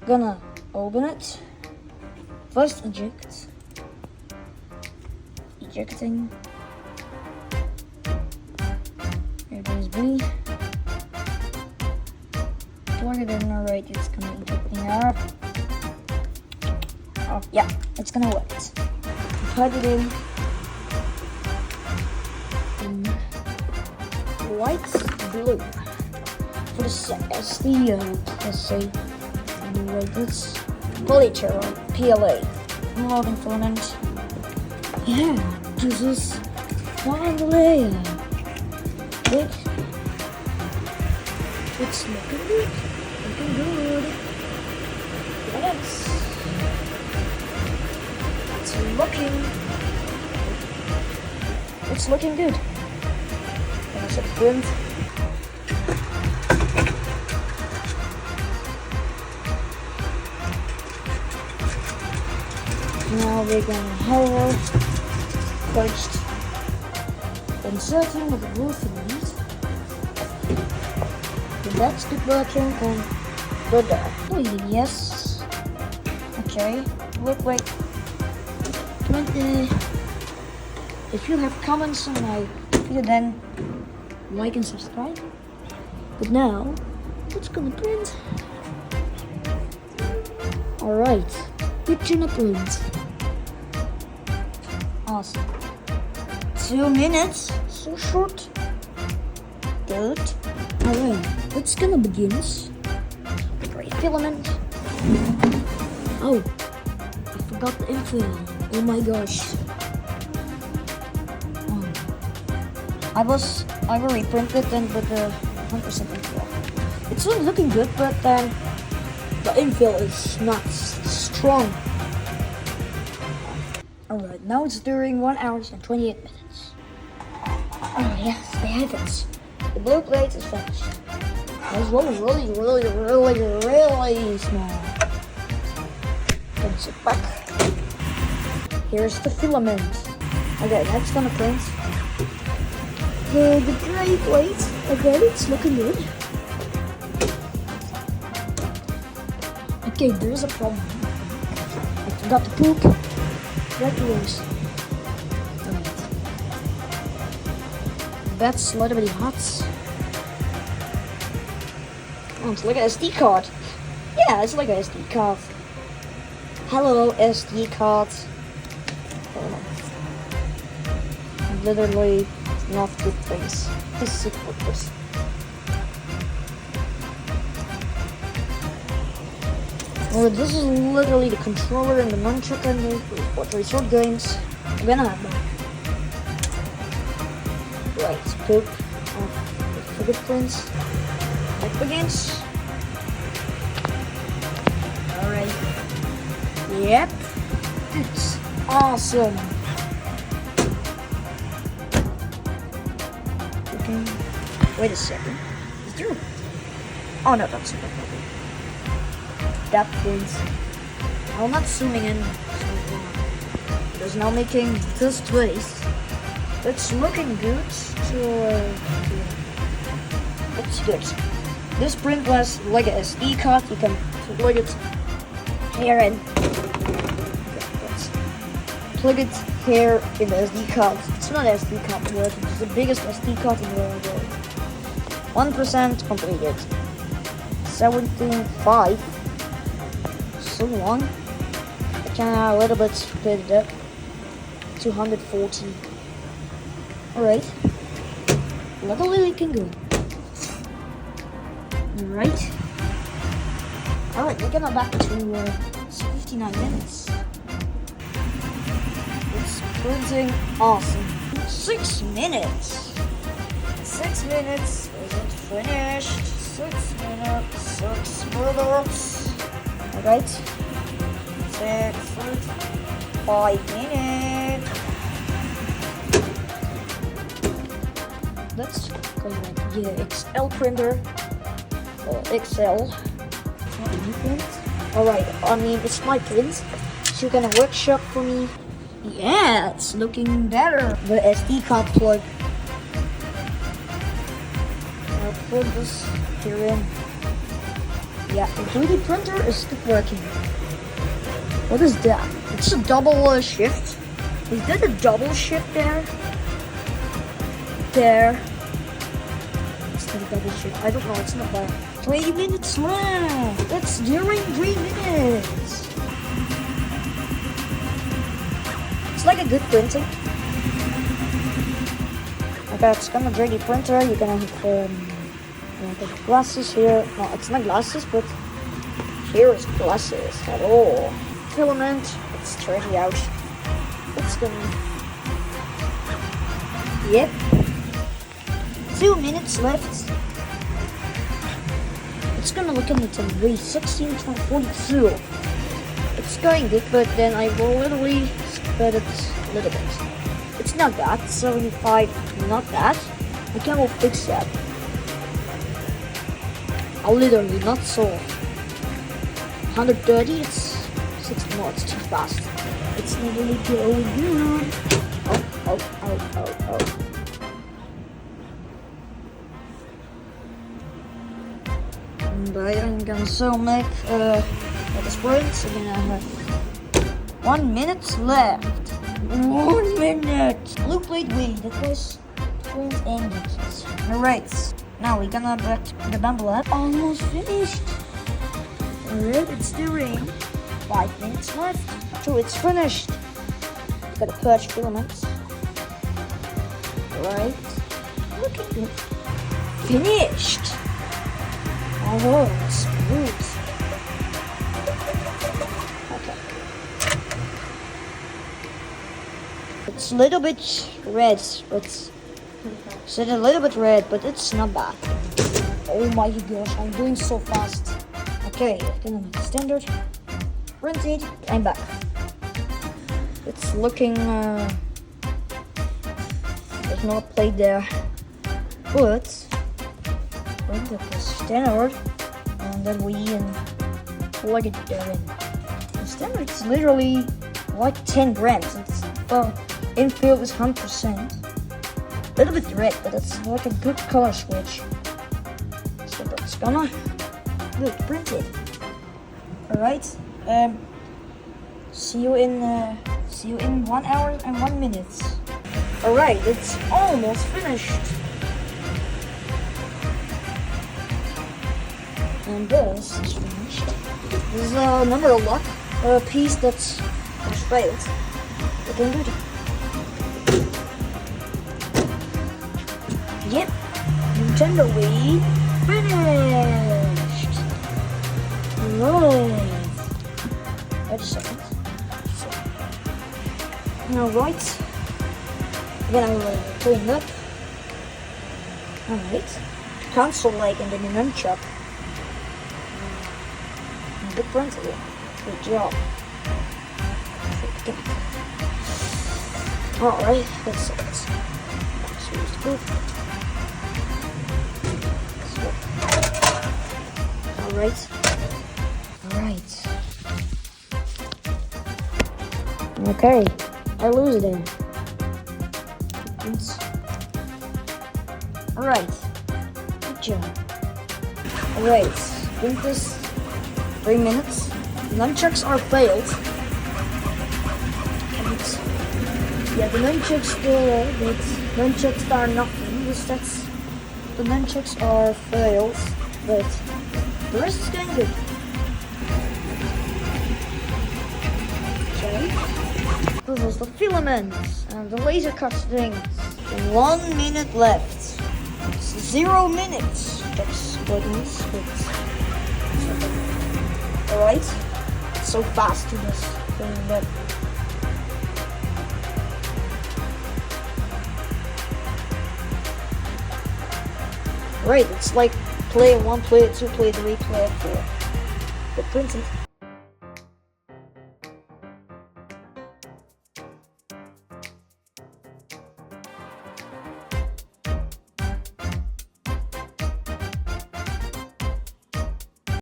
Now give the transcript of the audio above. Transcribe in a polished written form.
Gonna open it. First eject. Ejecting. Here goes B. Plug it in, alright, it's gonna eject me up. Oh, yeah, it's gonna work. Plug it in. White, blue. For the SD, let's say, wait, it's polyter, PLA. Loading filament. Yeah, this is one layer. Wait. It's looking good. Looking good. Yes. It's looking good. There's a print. Now we're gonna hover first, inserting with the blue filament. That's good working and good there. Oh, yes. Okay, look, wait. 20. If you have comments on my video, then like and subscribe. But now, it's gonna print. Alright, picture in a print. Awesome. 2 minutes, so short. Good. Alright, it's gonna begin. Great filament. Oh, I forgot the infill. Oh my gosh. I already printed then with the 100% infill. It's not looking good, but then the infill is not strong. Alright, now it's during 1 hour and 28 minutes. Oh yes, they have it. The blue plate is finished. It's really small. Put it back. Here's the filament. Okay, that's gonna print. The gray plate. Okay, it's looking good. Okay, there's a problem. I forgot to poop. Red rose. That's a little bit hot. Oh, it's like an SD card. Yeah, it's like an SD card. Hello, SD card. Literally not good things. This is good this. Well, this is literally the controller and the nunchuck and the resort games. I'm gonna have that. Right, poop. Fingerprints. That begins. Alright. Yep. It's awesome. Okay. Wait a second. Is there? Oh no, that's not. That print. I'm not zooming in. There's now making this place. It's looking good. It's good. This print was like a SD card. You can plug it here and plug it here in the SD card. It's not an SD card, but it's the biggest SD card in the world. 1% completed. 17.5. So long. I can a little bit speed it up. 240. Alright. Luckily we can go. Alright. Alright, we're gonna back to 59 minutes. It's printing awesome. 6 minutes. 6 minutes. Is it finished? 6 minutes. 6 minutes. Alright. 5 minutes. Let's go with the XL printer. Or XL. Alright, I mean it's my print. So you're gonna workshop for me. Yeah, it's looking better. The SD card plug. I'll put this here in. Yeah, the 3D printer is still working. What is that? It's a double shift. Is that a double shift there? There. It's not a double shift. I don't know. It's not bad. 3 minutes left. That's during 3 minutes. It's like a good printing. Okay, it's gonna 3D printer. You're gonna have the glasses here. No, it's not glasses, but here is glasses at all. Filament. It's 30 out. It's gonna. Yep. 2 minutes left. It's gonna look at the Wii 16.42. It's going good, but then I will literally spread it a little bit. It's not that. 75, not that. I can will fix that. I'll literally not so. 130, it's 60 more, it's too fast. It's not really going good. Oh. And I'm gonna so make the sprint. So we're gonna have 1 minute left. 1 minute. Blue played Wii. That was sprint ended. Alright. Now we're gonna back the bumble up. Almost finished. Alright, it's doing 5 minutes left. So it's finished. Gotta purge filaments. Alright. Look at it. Finished. Oh, it's smooth. Okay. It's a little bit red, but it's a little bit red, but it's not bad. Oh my gosh, I'm doing so fast. Okay, gonna make standard. Printed. I'm back. It's looking. There's no plate there, but. The standard and then we plug it there in. The standard is literally like 10 grams. It's infill is 100%. A little bit red, but it's like a good color switch. So that's gonna good printed. Alright. See you in 1 hour and 1 minute. Alright, it's almost finished. And this is finished. This is another luck piece that's failed. Looking good. Yep. Nintendo Wii finished. Right. Wait a second. Alright. Then I will clean up. Alright. Console leg and then the nunchuck. Good printed. Good job. Alright, let's see this. Alright. Okay, I lose it then. Alright. Good job. Alright, print this 3 minutes. Nunchucks are failed. And yeah, the nunchucks still but nunchucks are nothing. The nunchucks are failed, but the rest is going good. Okay. This is the filaments and the laser cut things. 1 minute left. It's 0 minutes. That's what it is. Alright, so fast to this thing that right, it's like play 1, play 2, play 3, play 4. The printing